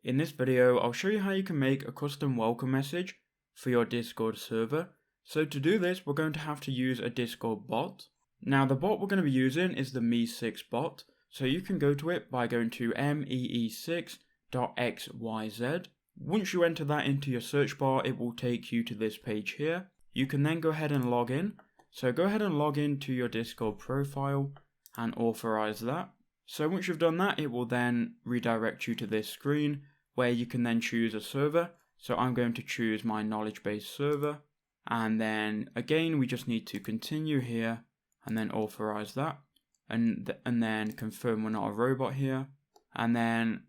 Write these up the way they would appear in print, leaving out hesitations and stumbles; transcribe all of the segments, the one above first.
In this video, I'll show you how you can make a custom welcome message for your Discord server. So to do this, we're going to have to use a Discord bot. Now the bot we're going to be using is the Me6 bot. So you can go to it by going to mee6.xyz. Once you enter that into your search bar, it will take you to this page here. You can then go ahead and log in. So go ahead and log in to your Discord profile and authorize that. So once you've done that, it will then redirect you to this screen where you can then choose a server. So I'm going to choose my KnowledgeBase server. And then again, we just need to continue here and then authorize that. And then confirm we're not a robot here. And then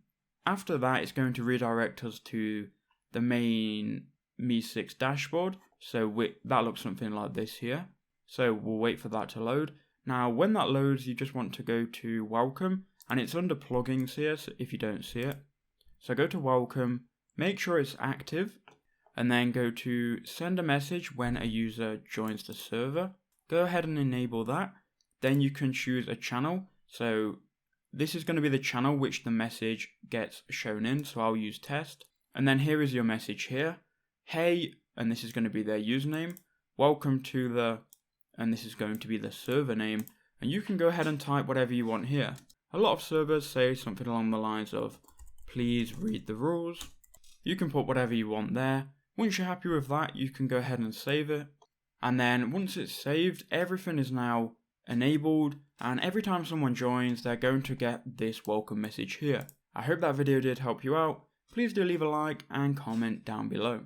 after that, it's going to redirect us to the main Me6 dashboard. So that looks something like this here. So we'll wait for that to load. Now, when that loads, you just want to go to welcome, and it's under plugins here, so if you don't see it. So go to welcome, make sure it's active, and then go to send a message when a user joins the server. Go ahead and enable that. Then you can choose a channel. So this is going to be the channel which the message gets shown in. So I'll use test. And then here is your message here. Hey, and this is going to be their username. Welcome to the, and this is going to be the server name. And you can go ahead and type whatever you want here. A lot of servers say something along the lines of, please read the rules. You can put whatever you want there. Once you're happy with that, you can go ahead and save it. And then once it's saved, everything is now enabled. And every time someone joins, they're going to get this welcome message here. I hope that video did help you out. Please do leave a like and comment down below.